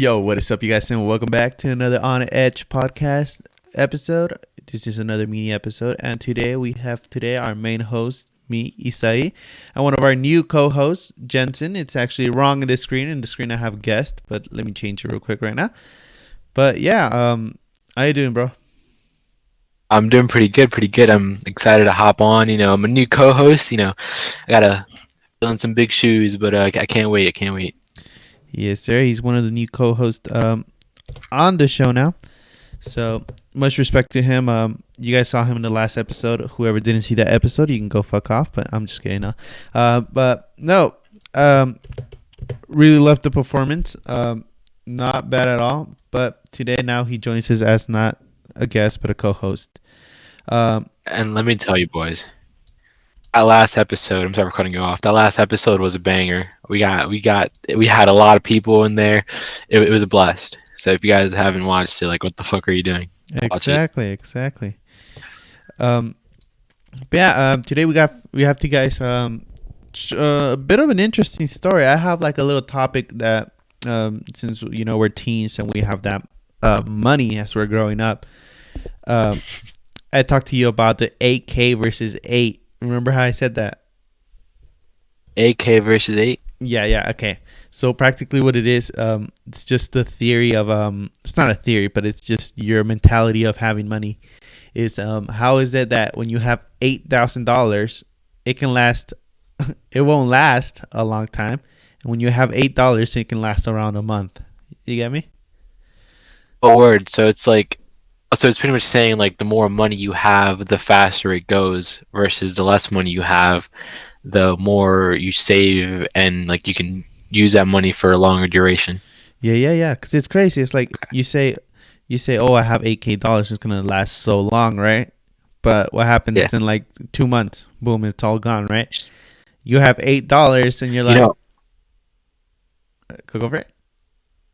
Yo, what is up, you guys, and welcome back to another OnEdge Podcast episode. This is another mini episode, and today we have our main host, me, Isai, and one of our new co-hosts, Yensen. It's actually wrong in the screen. In the screen, I have guest, but let me change it real quick right now. But yeah, how you doing, bro? I'm doing pretty good. I'm excited to hop on. I'm a new co-host. I gotta fill in some big shoes, but I can't wait. Yes, sir. He's one of the new co-hosts on the show now. So much respect to him. You guys saw him in the last episode. Whoever didn't see that episode, you can go fuck off. But I'm just kidding. But no, really loved the performance. Not bad at all. But today now he joins us as not a guest but a co-host. And let me tell you, boys, that last episode. I'm sorry for cutting you off. That last episode was a banger. We had a lot of people in there. It was a blast. So if you guys haven't watched it, like, what the fuck are you doing? Exactly. But yeah, today we have to guys a bit of an interesting story. I have like a little topic that since we're teens and we have that money as we're growing up. I talked to you about the 8K versus 8. Remember how I said that? 8K versus 8? Yeah. Okay. So practically what it is, it's just the theory of it's not a theory, but it's just your mentality of having money. Is how is it that when you have $8,000, it can last, it won't last a long time, and when you have $8, it can last around a month. You get me? Oh, word. So it's pretty much saying, like, the more money you have, the faster it goes, versus the less money you have, the more you save, and like you can use that money for a longer duration. Yeah. Because it's crazy. It's like you say, oh, I have $8K. It's gonna last so long, right? But what happens in like 2 months? Boom, it's all gone, right? You have $8, and you're like, go for it.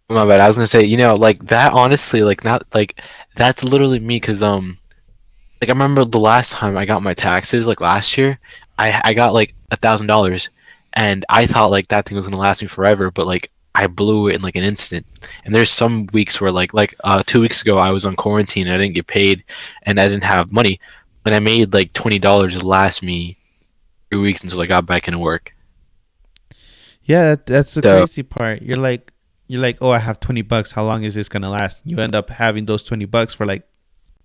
My bad. I was gonna say, like that. Honestly, like, not like that's literally me. Cause like, I remember the last time I got my taxes, like last year, I got like $1,000, and I thought like that thing was gonna last me forever, but like I blew it in like an instant. And there's some weeks where like 2 weeks ago I was on quarantine and I didn't get paid, and I didn't have money, and I made like $20 last me 3 weeks until I got back into work. Yeah, that's the crazy part. You're like, oh, I have $20. How long is this gonna last? You end up having those $20 for like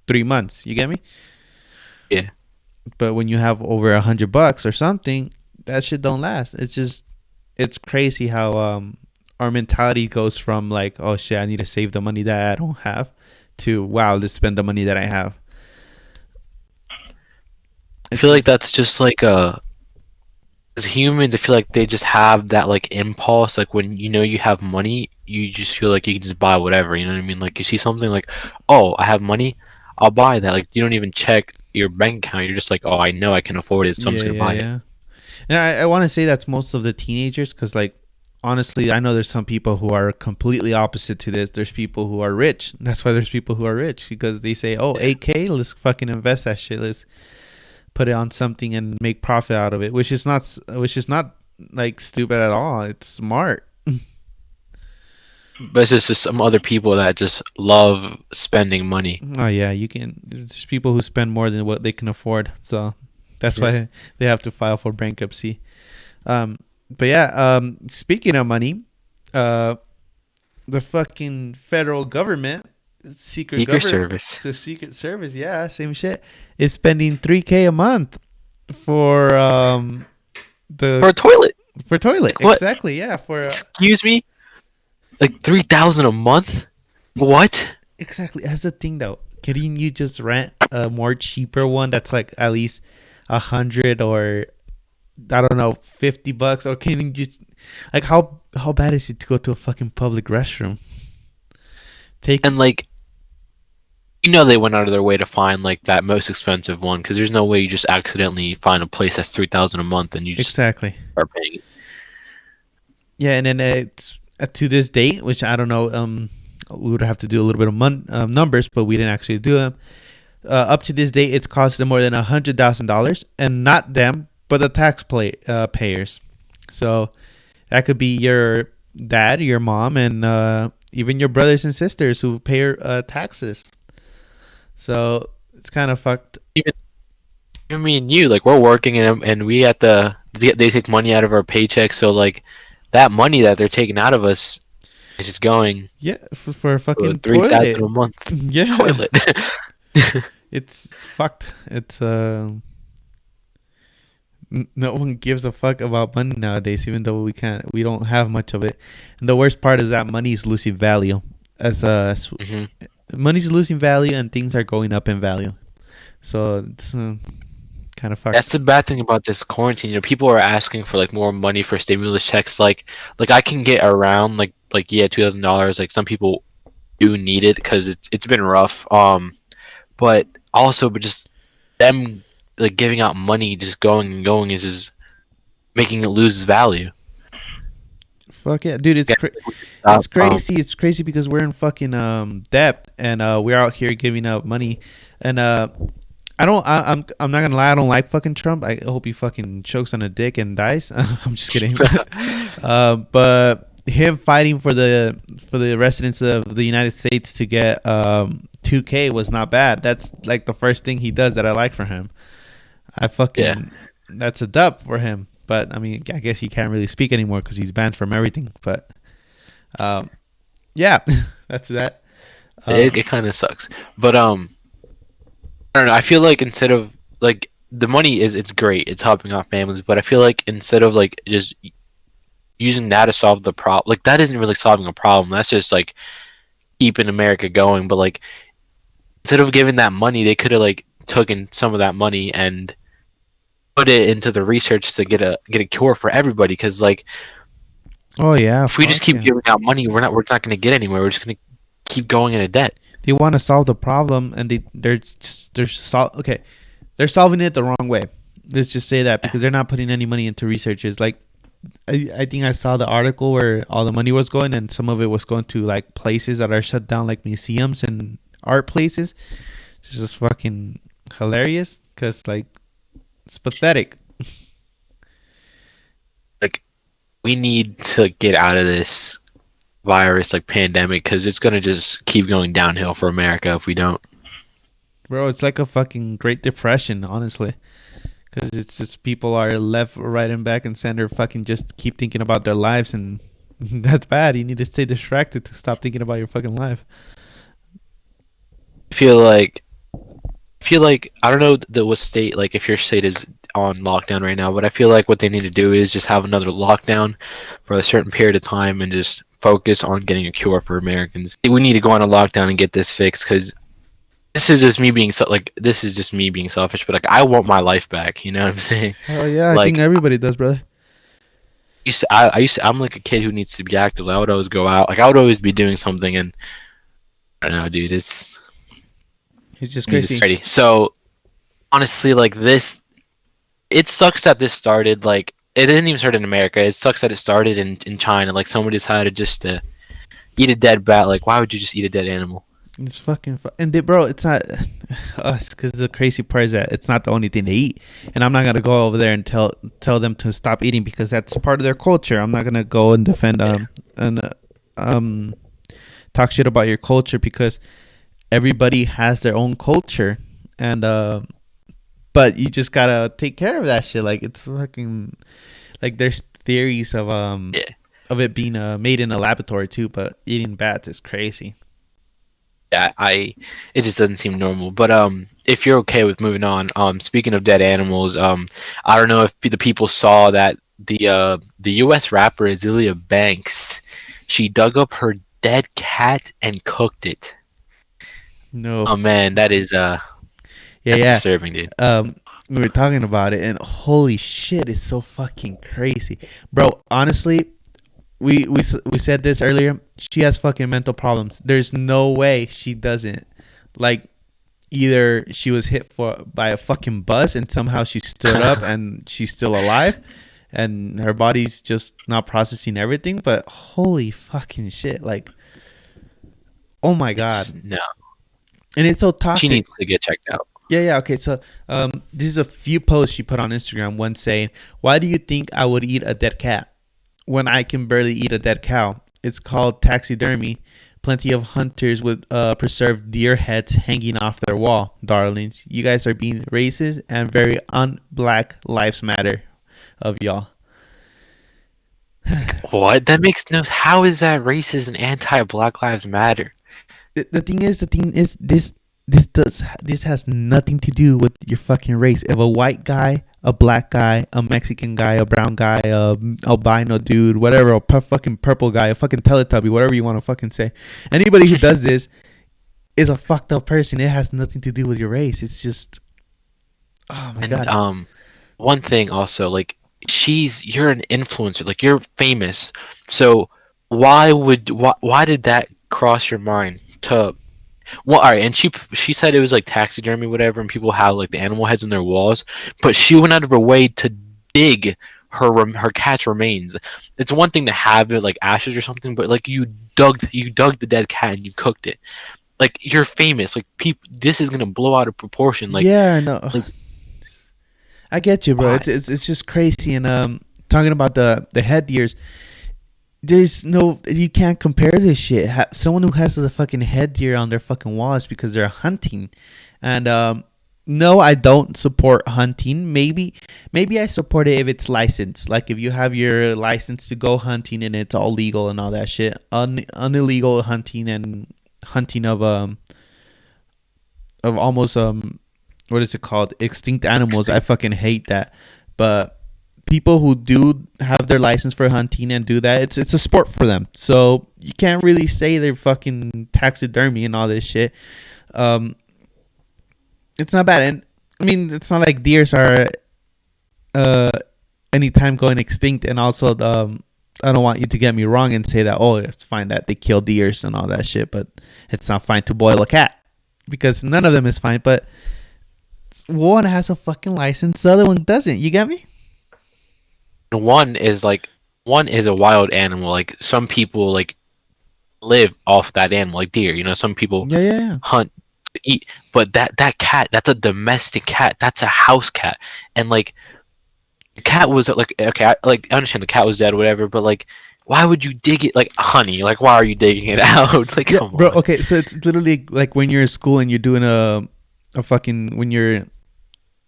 3 months. You get me? Yeah. But when you have over $100 or something, that shit don't last. It's crazy how our mentality goes from like, oh shit, I need to save the money that I don't have, to wow, let's spend the money that I have. I feel like that's just like as humans, I feel like they just have that like impulse. Like, when you have money, you just feel like you can just buy whatever. You know what I mean? Like, you see something like, oh, I have money, I'll buy that. Like, you don't even check your bank account. You're just like, oh, I know I can afford it, so I'm just gonna buy it. And I want to say that's most of the teenagers, because like, honestly, I know there's some people who are completely opposite to this. There's people who are rich. That's why there's people who are rich, because they say, oh, 8K, let's fucking invest that shit. Let's put it on something and make profit out of it, which is not like stupid at all. It's smart. But it's just some other people that just love spending money. Oh yeah, there's people who spend more than what they can afford, so that's why they have to file for bankruptcy. But yeah, speaking of money, the fucking federal government, Secret Service, the Secret Service, yeah, same shit, is spending $3K a month for a toilet. For toilet, what? Exactly, yeah. Excuse me, like $3,000 a month? What? Exactly. That's the thing, though. Couldn't you just rent a more cheaper one that's like at least 100 or I don't know, $50? Or can you just, like, how bad is it to go to a fucking public restroom? And like, they went out of their way to find like that most expensive one, because there's no way you just accidentally find a place that's $3,000 a month and you just are paying it. Yeah, and then it's to this date, which I don't know. We would have to do a little bit of numbers, but we didn't actually do them. Up to this date, it's cost them more than $100,000, and not them, but the tax payers. So that could be your dad, your mom, and even your brothers and sisters who pay taxes. So it's kind of fucked. Even me and you, like we're working and we have to they take money out of our paycheck, so like that money that they're taking out of us is just going Yeah, for a to fucking 3,000 toilet. a month Yeah, toilet. it's fucked. It's no one gives a fuck about money nowadays, even though we don't have much of it. And the worst part is that money is losing value. As hmm money's losing value and things are going up in value. So it's kind of fucked. That's the bad thing about this quarantine. You know, people are asking for like more money for stimulus checks. Like I can get around like yeah, $2,000. Like some people do need it because it's been rough. But also, but just them like giving out money, just going and going is just making it lose its value. Fuck yeah, dude! Yeah, It's stop. crazy. It's crazy because we're in fucking debt and we're out here giving out money and I'm not gonna lie. I don't like fucking Trump. I hope he fucking chokes on a dick and dies. I'm just kidding. But him fighting for the residents of the United States to get 2K was not bad. That's like the first thing he does that I like for him. I fucking Yeah. That's a dub for him. But I mean, I guess he can't really speak anymore because he's banned from everything. But um, yeah, that's that. It kind of sucks, but I don't know. I feel like instead of like the money it's great, it's helping out families, but I feel like instead of like just using that to solve the problem, like that isn't really solving a problem. That's just like keeping America going. But like instead of giving that money, they could have like taken some of that money and put it into the research to get a cure for everybody. Because like Oh yeah, if we just fuck keep yeah. giving out money, we're not going to get anywhere. We're just going to keep going into debt. They want to solve the problem and okay. They're solving it the wrong way. Let's just say that Yeah. because they're not putting any money into researches. Like I think I saw the article where all the money was going and some of it was going to like places that are shut down, like museums and art places. It's just fucking hilarious because like it's pathetic. Like we need to get out of this virus like pandemic because it's gonna just keep going downhill for America if we don't. Bro, it's like a fucking Great Depression, honestly. Because it's just people are left, right, and back and center fucking just keep thinking about their lives. And that's bad. You need to stay distracted to stop thinking about your fucking life. I feel like I don't know what state like if your state is on lockdown right now, but I feel like what they need to do is just have another lockdown for a certain period of time and just focus on getting a cure for Americans. We need to go on a lockdown and get this fixed because this is just me being selfish, but like I want my life back. You know what I'm saying? Oh, yeah. I think Like everybody does, brother. I'm like a kid who needs to be active. I would always go out. Like I would always be doing something, and I don't know, dude. It's just I'm just crazy. ready. So honestly, like this, it sucks that this started. Like it didn't even start in America. It sucks that it started in China. Like somebody decided just to eat a dead bat. Like why would you just eat a dead animal? It's fucking and bro, it's not us because the crazy part is that it's not the only thing they eat, and I'm not gonna go over there and tell them to stop eating because that's part of their culture. I'm not gonna go and defend and um talk shit about your culture because everybody has their own culture, and but you just gotta take care of that shit. Like it's fucking like there's theories Yeah. of it being made in a laboratory too, but eating bats is crazy. Yeah, it just doesn't seem normal. But if you're okay with moving on, speaking of dead animals, I don't know if the people saw that the U.S. rapper Azealia Banks, she dug up her dead cat and cooked it. No, Oh man, yeah, that's yeah. disturbing, dude. We were talking about it, and holy shit, it's so fucking crazy, bro. Honestly, we said this earlier. She has fucking mental problems. There's no way she doesn't. Like, either she was hit by a fucking bus and somehow she stood up and she's still alive, and her body's just not processing everything. But holy fucking shit, like, oh my god, No, and it's so she toxic. needs to get checked out. Yeah, yeah. Okay, so this is a few posts she put on Instagram. One saying, "Why do you think I would eat a dead cat when I can barely eat a dead cow?" It's called taxidermy. Plenty of hunters with preserved deer heads hanging off their wall. Darlings, you guys are being racist and very un-Black Lives Matter of y'all. What? That makes no. How is that racist and anti-Black Lives Matter? The thing is, this has nothing to do with your fucking race. If a white guy, a black guy, a Mexican guy, a brown guy, a albino dude, whatever, fucking purple guy, a fucking Teletubby, whatever you want to fucking say, anybody who does this is a fucked up person. It has nothing to do with your race. It's just, oh my god. One thing also, like, you're an influencer, like you're famous, so why did that cross your mind to? Well, all right, and she said it was like taxidermy, whatever, and people have like the animal heads on their walls, but she went out of her way to dig her cat's remains. It's one thing to have it like ashes or something, but like you dug the dead cat and you cooked it. Like, you're famous. Like, people, this is gonna blow out of proportion. Like, yeah, no, like, I get you, bro. why? It's just crazy. And talking about the headgears, there's no, you can't compare this shit. Someone who has the fucking headgear on their fucking wall is because they're hunting. And no, I don't support hunting. Maybe I support it if it's licensed. Like if you have your license to go hunting and it's all legal and all that shit. Illegal hunting and hunting of almost what is it called? Extinct animals. I fucking hate that. But people who do have their license for hunting and do that, it's a sport for them. So you can't really say they're fucking taxidermy and all this shit. It's not bad. And I mean, it's not like deers are anytime going extinct. And also, I don't want you to get me wrong and say that, oh, it's fine that they kill deers and all that shit, but it's not fine to boil a cat, because none of them is fine. But one has a fucking license, the other one doesn't. You get me? One is a wild animal. Like, some people like live off that animal, like deer. You know, some people Yeah. hunt to eat. But that cat, that's a domestic cat. That's a house cat. And like, the cat was like, okay, I understand the cat was dead or whatever, but like, why would you dig it? Like, honey, like, why are you digging it out? Like, Yeah, come bro. on. Okay, so it's literally like when you're in school and you're doing a fucking, when you're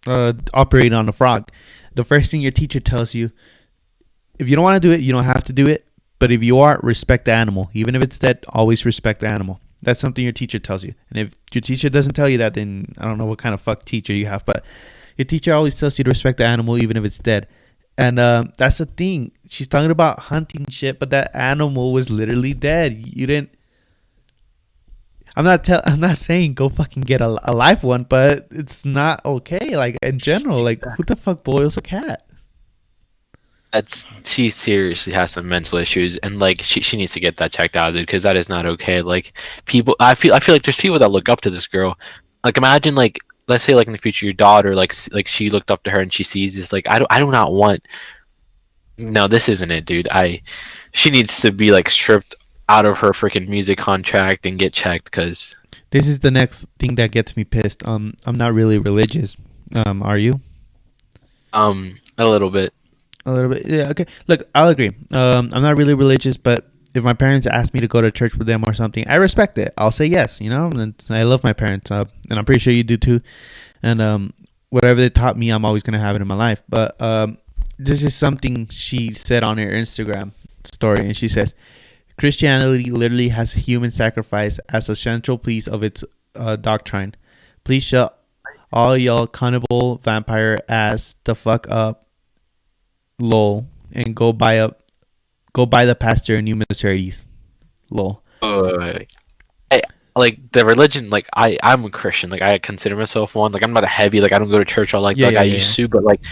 operating on a frog, the first thing your teacher tells you, if you don't want to do it, you don't have to do it. But if you are, respect the animal. Even if it's dead, always respect the animal. That's something your teacher tells you. And if your teacher doesn't tell you that, then I don't know what kind of fuck teacher you have. But your teacher always tells you to respect the animal, even if it's dead. And that's the thing. She's talking about hunting shit, but that animal was literally dead. You didn't. I'm not saying go fucking get a live one, but it's not okay. Like, in general, like, who the fuck boils a cat? She seriously has some mental issues, and like, she needs to get that checked out, dude, because that is not okay. Like, people, I feel like there's people that look up to this girl. Like, imagine, like, let's say like in the future your daughter, like she looked up to her and she sees this. Like, I do not want. No, this isn't it, dude. She needs to be like stripped out of her freaking music contract and get checked, because This is the next thing that gets me pissed. I'm not really religious. Are you? a little bit. A little bit. Yeah. Okay. Look, I'll agree. I'm not really religious, but if my parents ask me to go to church with them or something, I respect it. I'll say yes. You know, and I love my parents, and I'm pretty sure you do too. And whatever they taught me, I'm always gonna have it in my life. But this is something she said on her Instagram story, and she says, Christianity literally has human sacrifice as a central piece of its doctrine. Please shut all y'all cannibal vampire ass the fuck up, lol, and go buy the pastor a new Mercedes, lol. Like, the religion, like, I'm a Christian. Like, I consider myself one. Like, I'm not a heavy. Like, I don't go to church all like I used to. But like,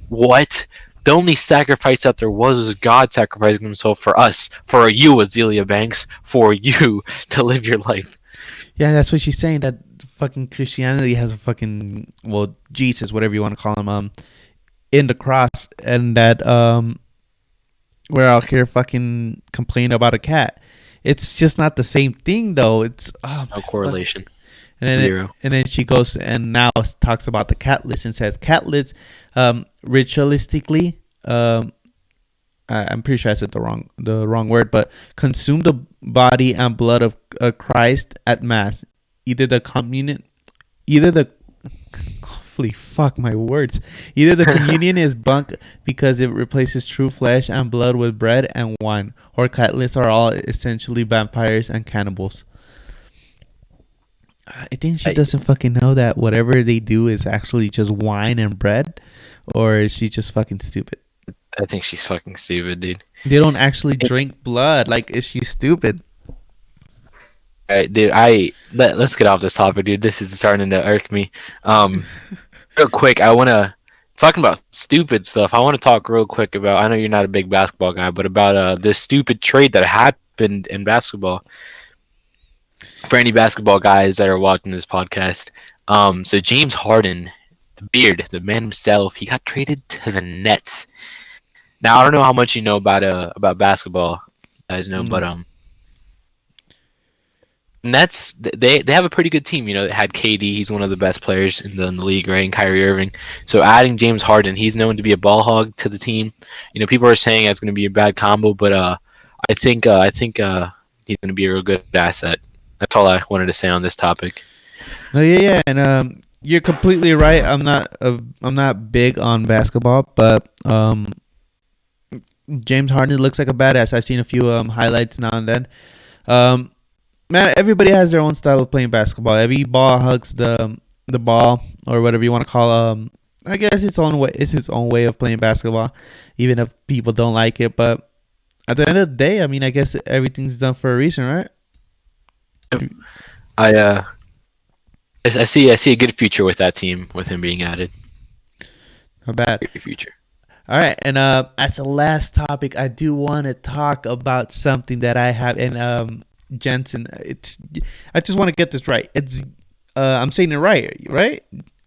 what? The only sacrifice that there was God sacrificing himself for us, for you, Azealia Banks, for you to live your life. Yeah, that's what she's saying. That fucking Christianity has a fucking, well, Jesus, whatever you want to call him, in the cross, and that we're out here fucking complaining about a cat. It's just not the same thing, though. It's No correlation. And then Zero. And then she goes and now talks about the cat lids and says cat lids, ritualistically, I'm pretty sure I said the wrong word, but consume the body and blood of Christ at mass. Either the communion, either the holy fuck my words. Either the communion is bunk because it replaces true flesh and blood with bread and wine, or Catholics are all essentially vampires and cannibals. I think she doesn't fucking know that whatever they do is actually just wine and bread, or is she just fucking stupid? I think she's fucking stupid, dude. They don't actually drink blood. Like, is she stupid? All right, dude. Let's get off this topic, dude. This is starting to irk me. Real quick, I want to talking about stupid stuff. I want to talk real quick about. I know you're not a big basketball guy, but about this stupid trade that happened in basketball. For any basketball guys that are watching this podcast, so James Harden, the beard, the man himself, he got traded to the Nets. Now I don't know how much you know about basketball, you guys know, but Nets they have a pretty good team. You know, they had KD, he's one of the best players in the league, right? And Kyrie Irving. So adding James Harden, he's known to be a ball hog to the team. You know, people are saying it's going to be a bad combo, but I think he's going to be a real good asset. That's all I wanted to say on this topic. No, yeah, and you're completely right. I'm not big on basketball, but James Harden looks like a badass. I've seen a few highlights now and then. Man, everybody has their own style of playing basketball. Every ball hugs the ball, or whatever you want to call. I guess it's his own way of playing basketball, even if people don't like it. But at the end of the day, I mean, I guess everything's done for a reason, right? I see a good future with that team, with him being added. Not bad. Good future. All right, and as the last topic, I do want to talk about something that I have, and Yensen. I just want to get this right. It's I'm saying it right?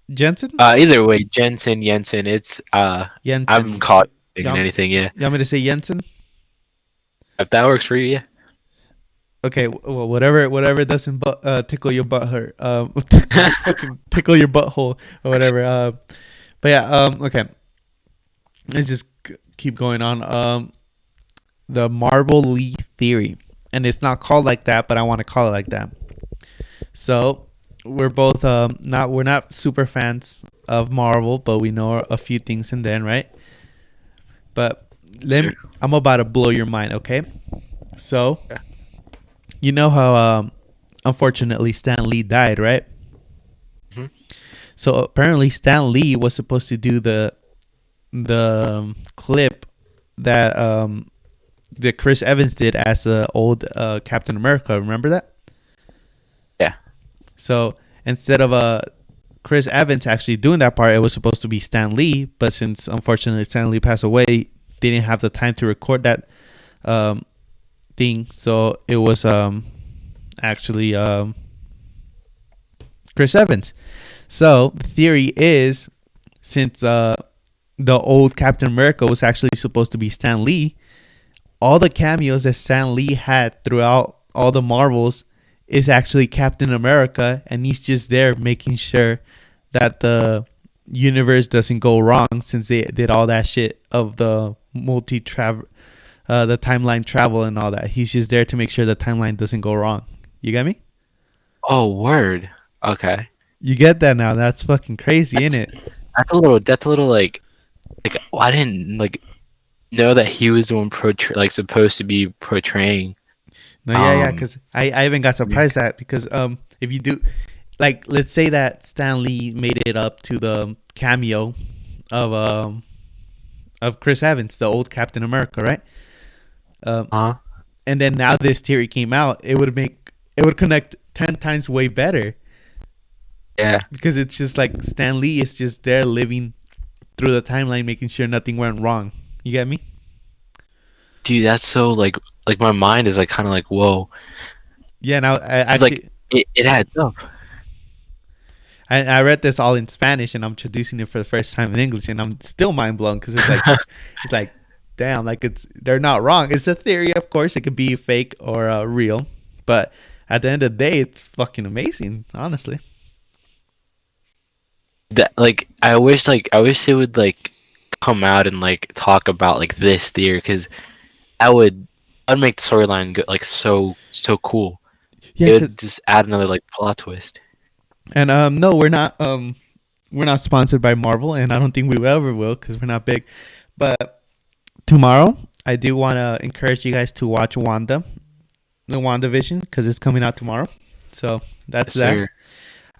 Yensen? Either way, Yensen. It's Yensen. I'm caught thinking anything. Yeah. You want me to say Yensen? If that works for you, yeah. Okay, well, whatever doesn't tickle your butt hurt. Fucking tickle your butthole or whatever. But yeah, okay. Let's just keep going on. The Marble Lee theory, and it's not called like that, but I want to call it like that. So we're both we're not super fans of Marvel, but we know a few things in there, right? But I'm about to blow your mind, okay? So. Yeah. You know how, unfortunately, Stan Lee died, right? Mm-hmm. So apparently, Stan Lee was supposed to do the clip that Chris Evans did as the old Captain America. Remember that? Yeah. So instead of Chris Evans actually doing that part, it was supposed to be Stan Lee. But since unfortunately Stan Lee passed away, they didn't have the time to record that. Thing, so it was actually Chris Evans. So the theory is, since the old Captain America was actually supposed to be Stan Lee, all the cameos that Stan Lee had throughout all the Marvels is actually Captain America, and he's just there making sure that the universe doesn't go wrong, since they did all that shit of the the timeline travel and all that. He's just there to make sure the timeline doesn't go wrong. You get me? Oh, word. Okay. You get that now? That's fucking crazy, isn't it? That's a little like I didn't know that he was the one supposed to be portraying. No, yeah, because I even got surprised at, because if you do, like, let's say that Stan Lee made it up to the cameo of Chris Evans, the old Captain America, right? And then now this theory came out, it would connect 10 times way better. Yeah. Because it's just like Stan Lee is just there living through the timeline, making sure nothing went wrong. You get me? Dude, that's so like my mind is kind of like, whoa. Yeah, now it adds up. I read this all in Spanish, and I'm traducing it for the first time in English, and I'm still mind blown, because it's like damn, they're not wrong. It's a theory, of course. It could be fake or real, but at the end of the day, it's fucking amazing, honestly. That I wish they would come out and like talk about like this theory because that'd make the storyline go, like so cool. Yeah, It would cause just add another like plot twist. and no, we're not sponsored by Marvel, and I don't think we ever will because we're not big. But tomorrow, I do want to encourage you guys to watch the WandaVision, because it's coming out tomorrow. So that's Yes, that. sir.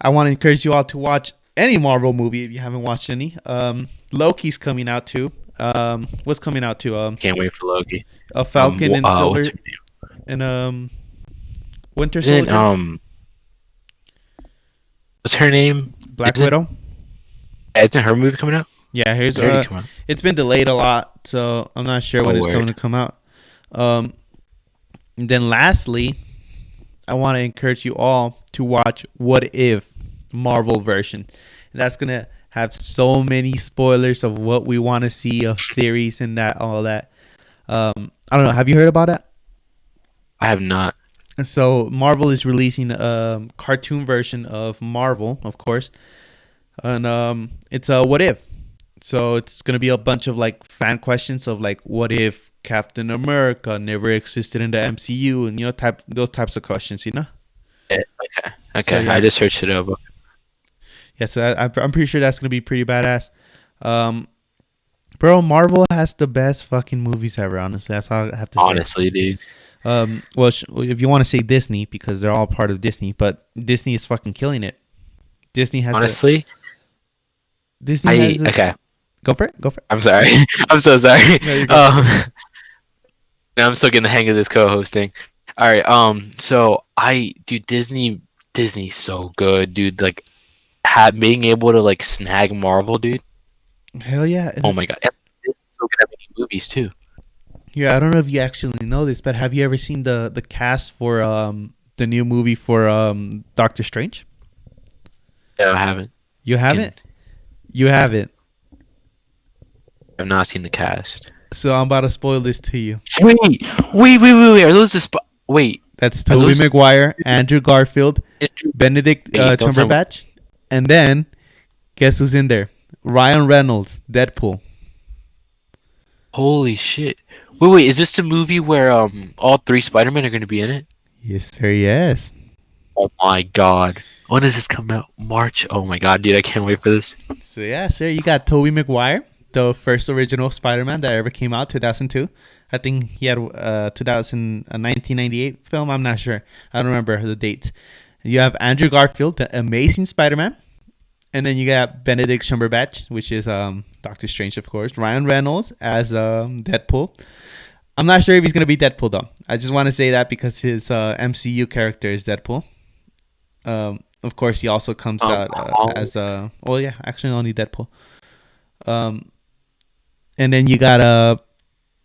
I want to encourage you all to watch any Marvel movie if you haven't watched any. Loki's coming out too. What's coming out too? Can't wait for Loki. A Falcon and Silver What's her name? and Winter Isn't, Soldier, what's her name? Black Isn't, Widow. isn't her movie coming out? Yeah, here's It's already come out. it's been delayed a lot, so I'm not sure when Oh, it's going to word. come out. And then lastly, I want to encourage you all to watch What If Marvel version. And that's gonna have so many spoilers of what we want to see, of theories and that all that. I don't know. Have you heard about it? I have not. So Marvel is releasing a cartoon version of Marvel, of course, and it's a What If. So it's gonna be a bunch of like fan questions of like, what if Captain America never existed in the MCU, and those types of questions, Okay. Okay. So, yeah. I just searched it up. Yeah, so I'm pretty sure that's gonna be pretty badass. Bro, Marvel has the best fucking movies ever. Honestly, that's all I have to say. Honestly, dude. Well, if you want to say Disney, because they're all part of Disney, but Disney is fucking killing it. Disney has Honestly, okay. Go for it. Go for it. I'm sorry. I'm so sorry. No, you're good. Now I'm still getting the hang of this co-hosting. All right. So Disney's so good, dude. Like, being able to like snag Marvel, dude. Hell yeah. Oh my god. And Disney's so good at making movies too. Yeah, I don't know if you actually know this, but have you ever seen the cast for the new movie for Doctor Strange? No, I haven't. You haven't? You haven't. I've not seen the cast. So I'm about to spoil this to you. Wait. Are those wait? That's Are Tobey those- Maguire, Andrew Garfield, Benedict Hey, don't tell me. Cumberbatch, and then guess who's in there? Ryan Reynolds, Deadpool. Holy shit! Wait. Is this the movie where all three Spider-Men are going to be in it? Yes, sir. Yes. Oh my god! When does this come out? March. Oh my god, dude! I can't wait for this. So yeah, sir, you got Tobey Maguire, the first original Spider-Man that ever came out, 2002. I think he had 1998 film. I'm not sure. I don't remember the dates. You have Andrew Garfield, the Amazing Spider-Man, and then you got Benedict Cumberbatch, which is Doctor Strange, of course. Ryan Reynolds as Deadpool. I'm not sure if he's gonna be Deadpool though. I just want to say that because his MCU character is Deadpool. Of course, he also comes out as well, yeah, actually only Deadpool. And then you got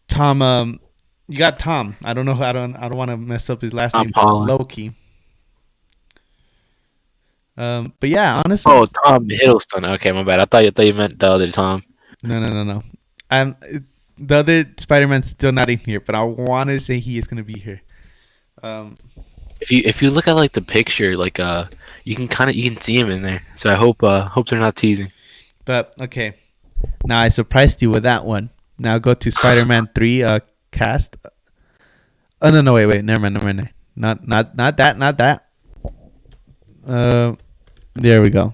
Tom. You got Tom. I don't know. I don't want to mess up his last name. Holland. Loki. But yeah, honestly. Oh, Tom Hiddleston. Okay, my bad. I thought you meant the other Tom. No. The other Spider-Man's still not in here, but I want to say he is gonna be here. If you look at like the picture, like you can see him in there. So I hope they're not teasing. But okay, now I surprised you with that one. Now go to Spider-Man 3 cast. Oh no, wait, never mind. Not that. There we go.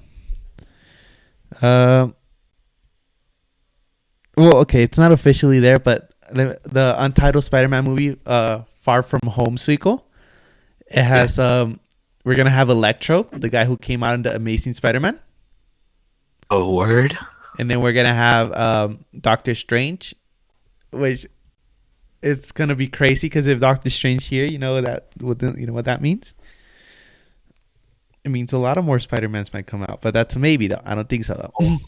Well, okay, it's not officially there, but the untitled Spider-Man movie, Far From Home sequel, it has we're gonna have Electro, the guy who came out in the Amazing Spider-Man, Oh, word. and then we're gonna have Doctor Strange, which it's gonna be crazy because if Doctor Strange here, you know what that means. It means a lot of more Spider-Mans might come out, but that's a maybe though. I don't think so though.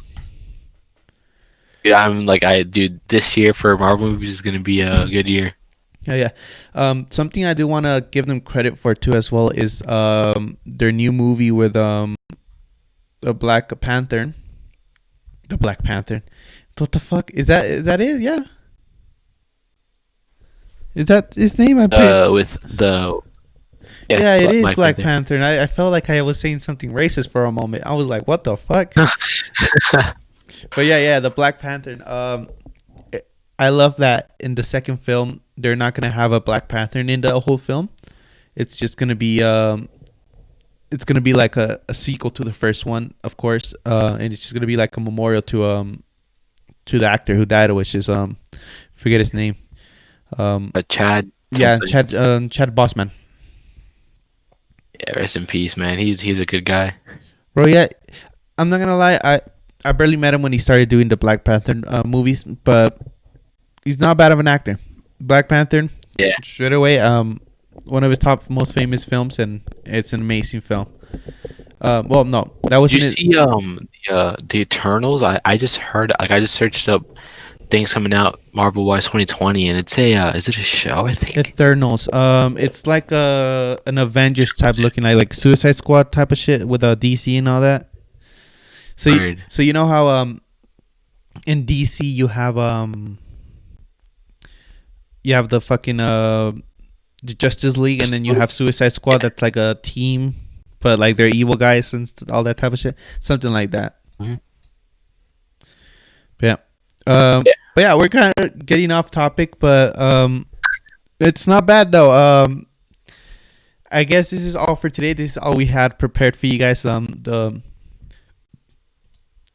Yeah, dude, this year for Marvel movies is gonna be a good year. Yeah. Something I do want to give them credit for too, as well, is their new movie with the Black Panther. The Black Panther. What the fuck is that? Is that it? Yeah. Is that his name? With the yeah, it is Black Panther. And I felt like I was saying something racist for a moment. I was like, what the fuck? But yeah, the Black Panther. I love that in the second film they're not gonna have a Black Panther in the whole film. It's just gonna be like a sequel to the first one, of course, and it's just gonna be like a memorial to the actor who died, which is forget his name. Chad. Yeah, something. Chad Bossman. Yeah, rest in peace, man. He's a good guy. Bro, yeah, I'm not gonna lie. I barely met him when he started doing the Black Panther movies, but he's not bad of an actor. Black Panther, Yeah. straight away. One of his top most famous films, and it's an amazing film. Well, no, that was Did you see the Eternals? I just heard, like, I just searched up things coming out Marvel wise 2020, and it's is it a show? I think. Eternals. It's like an Avengers type looking like Suicide Squad type of shit with a DC and all that. So so you know how in DC you have the fucking the Justice League, and then you have Suicide Squad. That's like a team, but like they're evil guys and all that type of shit. Something like that. Mm-hmm. Yeah. But yeah, we're kind of getting off topic, but it's not bad though. I guess this is all for today. This is all we had prepared for you guys.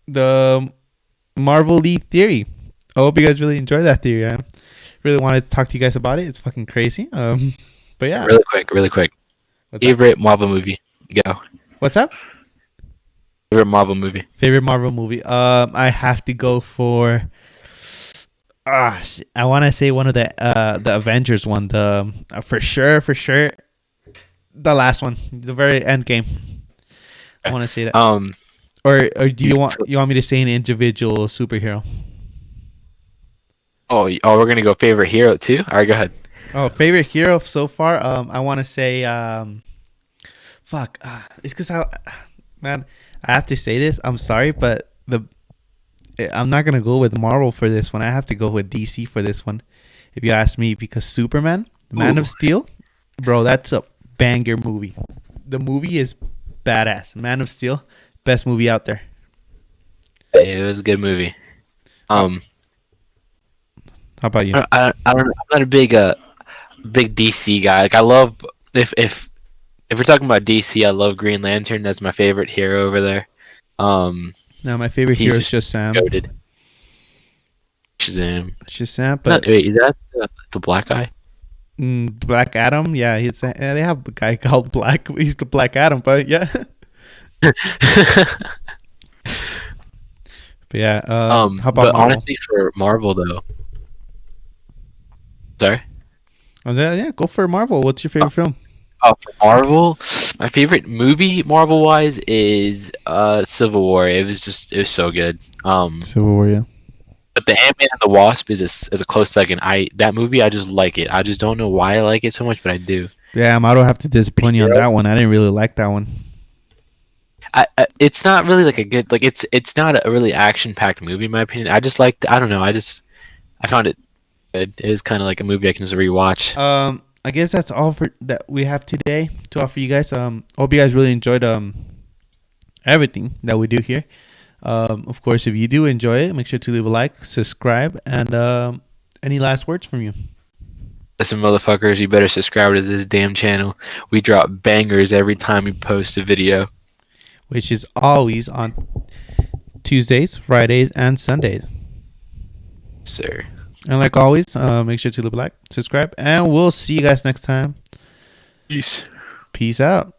The Marvel League theory. I hope you guys really enjoyed that theory. I really wanted to talk to you guys about it. It's fucking crazy. But yeah. Really quick. What's Favorite Marvel movie? Go. What's up? Favorite Marvel movie? Favorite Marvel movie? I have to go for. I want to say one of the Avengers one. The for sure, the last one, the very end game. I want to say that. Or do you want me to say an individual superhero? Oh, we're gonna go favorite hero too. All right, go ahead. Oh, favorite hero so far. I want to say. Fuck. It's because man, I have to say this. I'm sorry, but I'm not gonna go with Marvel for this one. I have to go with DC for this one, if you ask me, because Superman, Man of Steel, bro, that's a banger movie. The movie is badass. Man of Steel, best movie out there. It was a good movie. How about you? I don't know. I'm not a big DC guy. Like, I love if we're talking about DC, I love Green Lantern. That's my favorite hero over there. No, my favorite hero is Shazam. Goated. Shazam, but wait, is that the black guy? Black Adam, yeah, they have a guy called Black. He's the Black Adam, but yeah. But yeah, how about but Marvel? honestly, for Marvel though, sorry. Yeah, go for Marvel. What's your favorite film? For Marvel, my favorite movie Marvel wise is Civil War. It was so good. Civil War, yeah. But the Ant-Man and the Wasp is a close second. That movie, I just like it. I just don't know why I like it so much, but I do. Yeah, I don't have to disappoint you on that one. I didn't really like that one. It's not really like a good, like, it's not a really action-packed movie in my opinion. I just liked, I don't know, I found it good. It is kind of like a movie I can just rewatch. I guess that's all for that we have today to offer you guys. Hope you guys really enjoyed everything that we do here. Of course, if you do enjoy it, make sure to leave a like, subscribe, and any last words from you? Listen, motherfuckers, you better subscribe to this damn channel. We drop bangers every time we post a video, which is always on Tuesdays, Fridays, and Sundays. Sir. And like always, make sure to leave a like, subscribe, and we'll see you guys next time. Peace. Peace out.